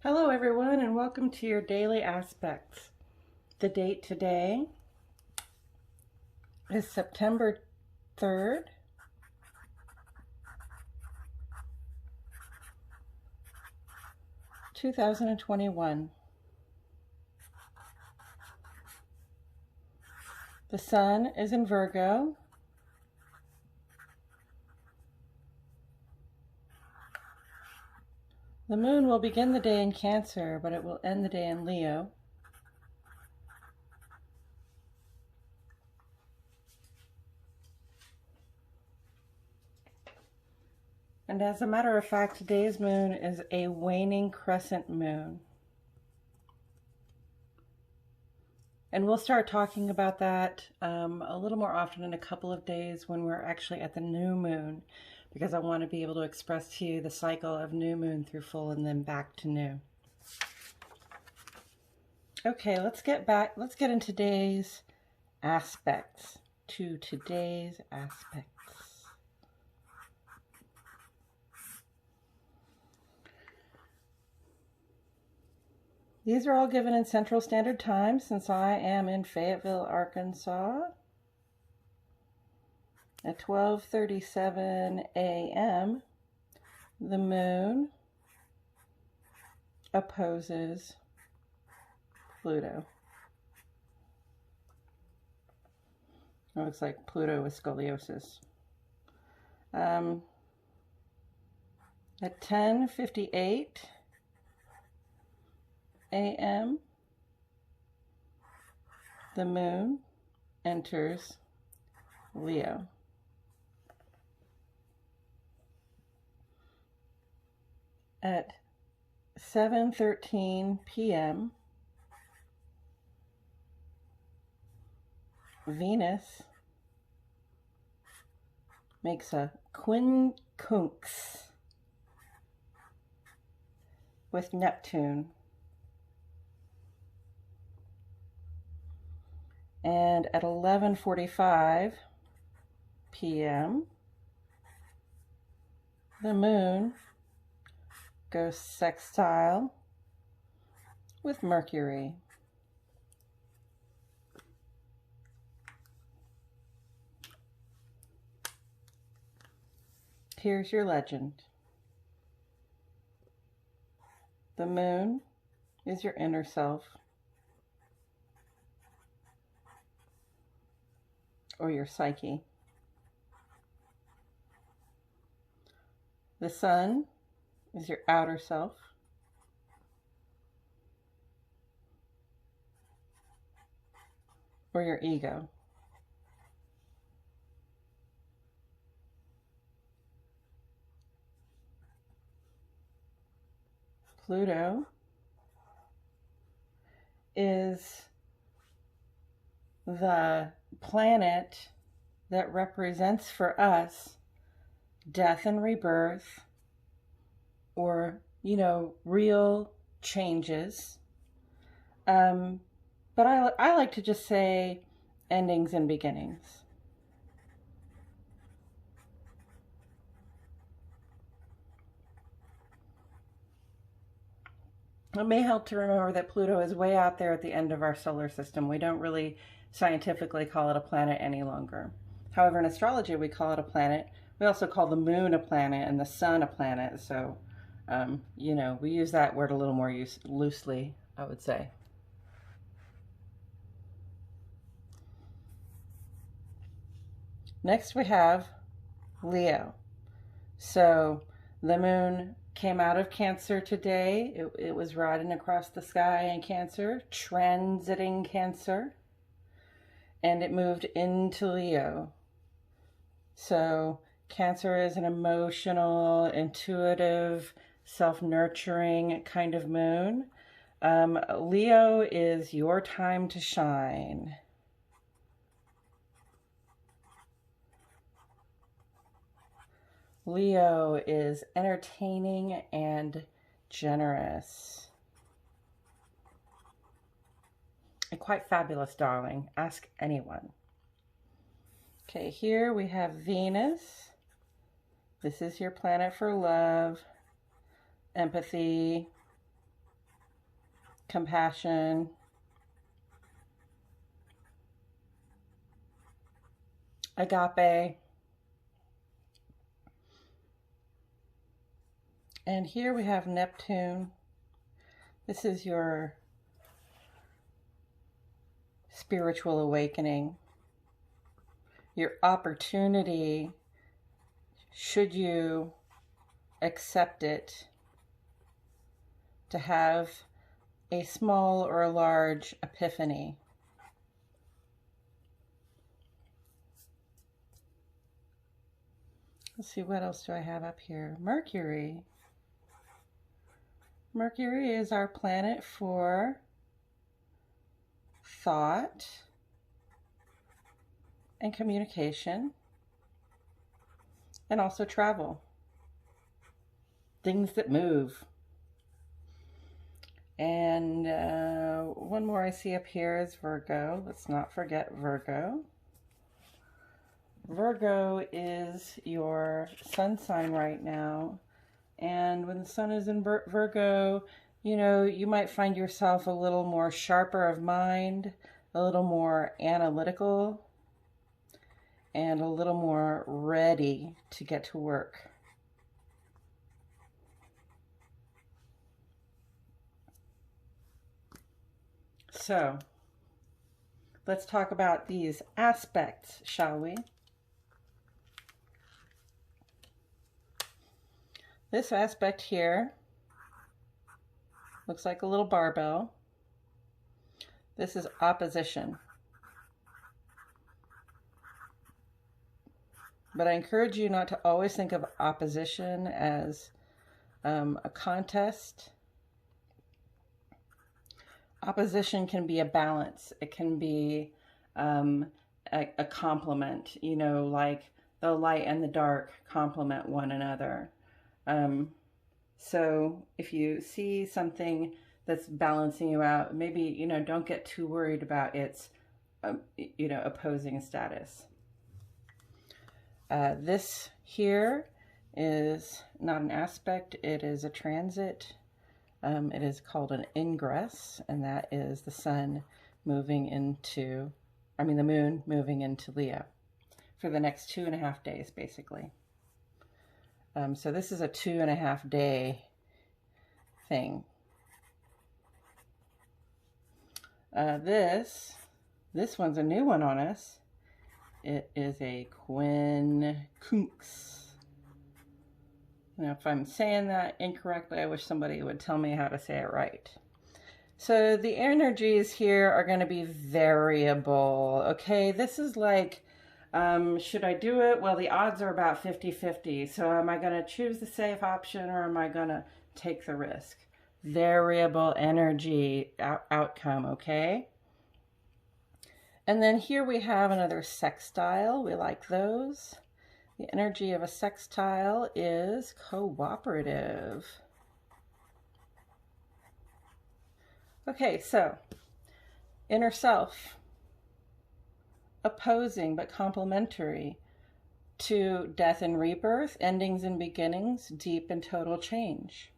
Hello everyone and welcome to your daily aspects. The date today is September 3rd, 2021. The sun is in Virgo. The moon will begin the day in Cancer, but it will end the day in Leo. And as a matter of fact, today's moon is a waning crescent moon. And we'll start talking about that a little more often in a couple of days when we're actually at the new moon, because I want to be able to express to you the cycle of new moon through full and then back to new. Okay, let's get into today's aspects. These are all given in Central Standard Time since I am in Fayetteville, Arkansas at 12:37 a.m. The moon opposes Pluto. It looks like Pluto with scoliosis. At 10:58 a.m. the moon enters Leo. At 7:13 p.m. Venus makes a quincunx with Neptune. And at 11:45 p.m. the moon goes sextile with Mercury. Here's your legend. The moon is your inner self, or your psyche. The sun is your outer self. Or your ego. Pluto is the planet that represents for us death and rebirth, or, real changes. But I like to just say endings and beginnings. It may help to remember that Pluto is way out there at the end of our solar system. We don't really scientifically call it a planet any longer. However, in astrology, we call it a planet. We also call the moon a planet and the sun a planet. So, we use that word a little more loosely, I would say. Next, we have Leo. So, the moon came out of Cancer today. It was riding across the sky in Cancer, transiting Cancer, and it moved into Leo. So Cancer is an emotional, intuitive, self-nurturing kind of moon. Leo is your time to shine. Leo is entertaining and generous. And quite fabulous, darling. Ask anyone. Okay, here we have Venus. This is your planet for love, empathy, compassion, agape. And here we have Neptune. This is your spiritual awakening, your opportunity, should you accept it, to have a small or a large epiphany. Let's see, what else do I have up here? Mercury. Mercury is our planet for thought and communication, and also travel. Things that move. And one more I see up here is Virgo. Let's not forget Virgo. Virgo is your sun sign right now. And when the sun is in Virgo, you know, you might find yourself a little more sharper of mind, a little more analytical, and a little more ready to get to work. So, let's talk about these aspects, shall we? This aspect here looks like a little barbell. This is opposition. But I encourage you not to always think of opposition as a contest. Opposition can be a balance. It can be a complement, you know, like the light and the dark complement one another. So if you see something that's balancing you out, maybe, you know, don't get too worried about its, you know, opposing status. This here is not an aspect, it is a transit. It is called an ingress, and that is the sun moving into, the moon moving into Leo for the next 2.5 days, basically. So this is a 2.5 day thing. This one's a new one on us. It is a quincunx. Now, if I'm saying that incorrectly, I wish somebody would tell me how to say it right. So the energies here are going to be variable. Okay, this is like, should I do it? Well, the odds are about 50-50. So am I going to choose the safe option, or am I going to take the risk? Variable energy outcome, okay? And then here we have another sextile. We like those. The energy of a sextile is cooperative. Okay, so inner self, opposing but complementary to death and rebirth, endings and beginnings, deep and total change.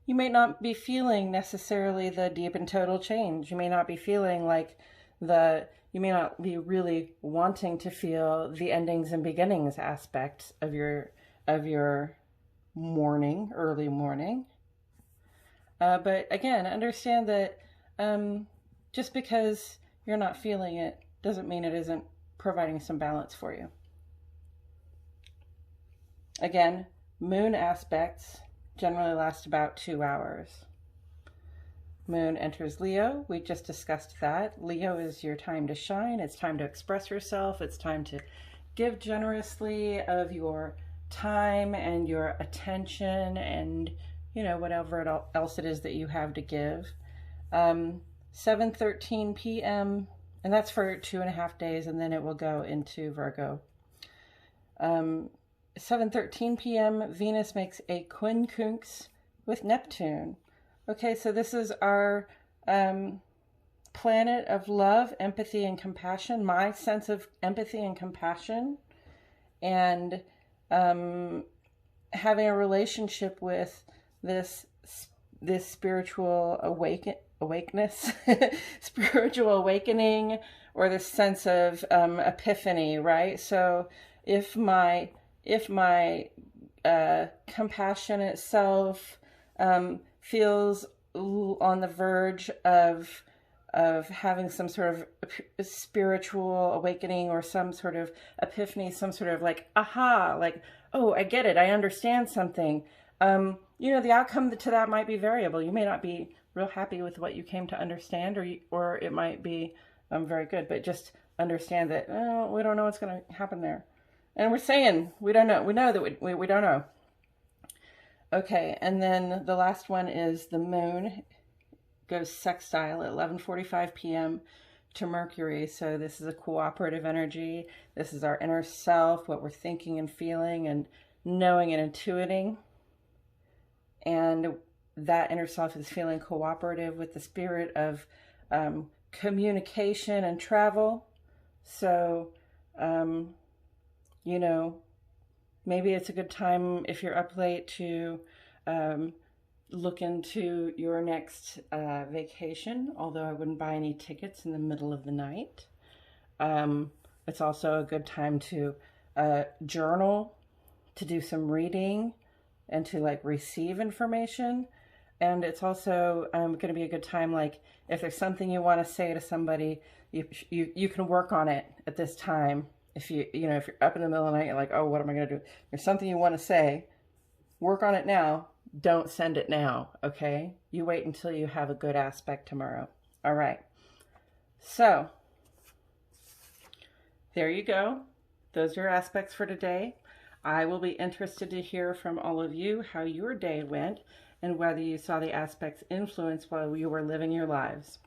You may not be feeling necessarily the deep and total change. You may not be feeling like you may not be really wanting to feel the endings and beginnings aspects of your morning, early morning. But again, understand that just because you're not feeling it doesn't mean it isn't providing some balance for you. Again, moon aspects generally last about 2 hours. Moon enters Leo. We just discussed that. Leo is your time to shine. It's time to express yourself. It's time to give generously of your time and your attention and, you know, whatever else it is that you have to give. 7:13 p.m. and that's for 2.5 days, and then it will go into Virgo. 7:13 p.m. Venus makes a quincunx with Neptune. Okay, so this is our planet of love, empathy, and compassion, my sense of empathy and compassion, and having a relationship with this this spiritual awakeness, spiritual awakening, or this sense of epiphany, right? So if my compassionate self feels on the verge of having some sort of spiritual awakening or some sort of epiphany, some sort of like aha, like, oh, I get it, I understand something. You know, the outcome to that might be variable. You may not be real happy with what you came to understand, or it might be very good. But just understand that we don't know what's going to happen there, and we're saying we don't know. We know that we don't know. Okay, and then the last one is the moon goes sextile at 11:45 p.m. to Mercury. So this is a cooperative energy. This is our inner self, what we're thinking and feeling and knowing and intuiting. And that inner self is feeling cooperative with the spirit of communication and travel. So, you know, maybe it's a good time if you're up late to look into your next vacation, although I wouldn't buy any tickets in the middle of the night. It's also a good time to journal, to do some reading, and to like receive information. And it's also going to be a good time, like if there's something you want to say to somebody, you can work on it at this time. If if you're up in the middle of the night, you're like, oh, what am I going to do? There's something you want to say, work on it now. Don't send it now, okay? You wait until you have a good aspect tomorrow. All right. So there you go. Those are your aspects for today. I will be interested to hear from all of you how your day went and whether you saw the aspects influence while you were living your lives.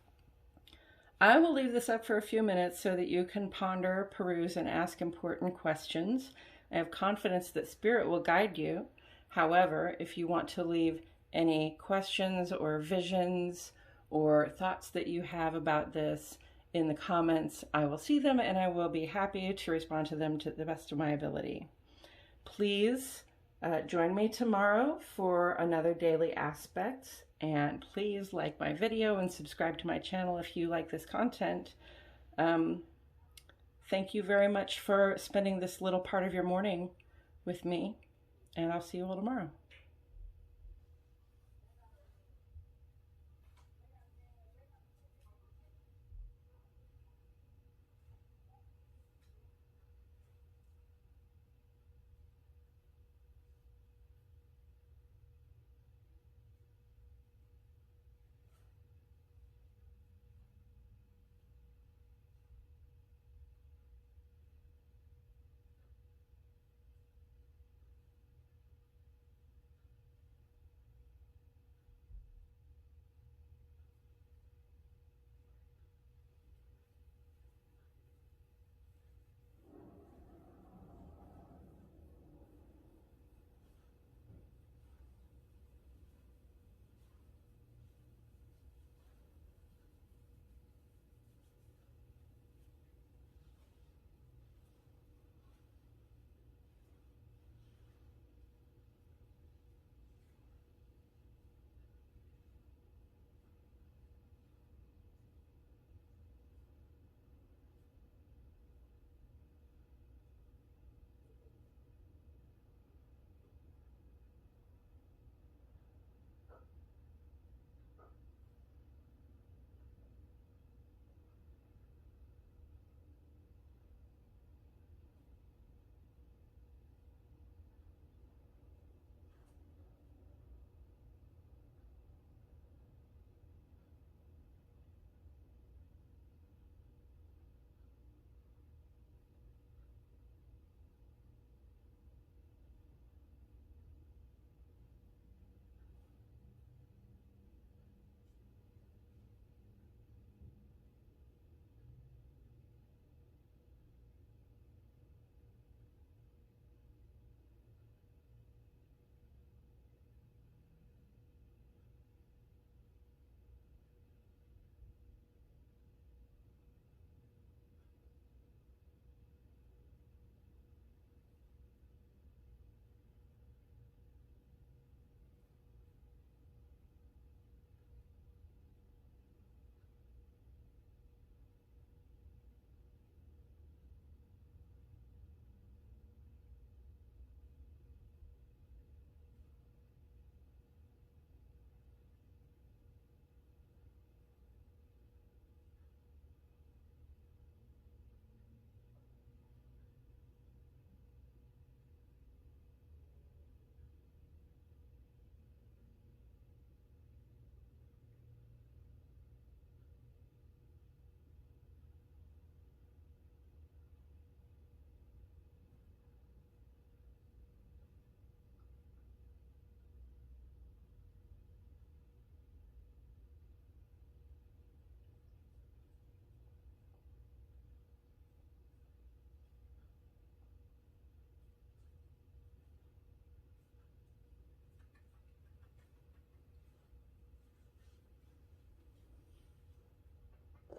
I will leave this up for a few minutes so that you can ponder, peruse, and ask important questions. I have confidence that Spirit will guide you. However, if you want to leave any questions or visions or thoughts that you have about this in the comments, I will see them and I will be happy to respond to them to the best of my ability. Please join me tomorrow for another daily aspect, and please like my video and subscribe to my channel if you like this content. Thank you very much for spending this little part of your morning with me, and I'll see you all tomorrow.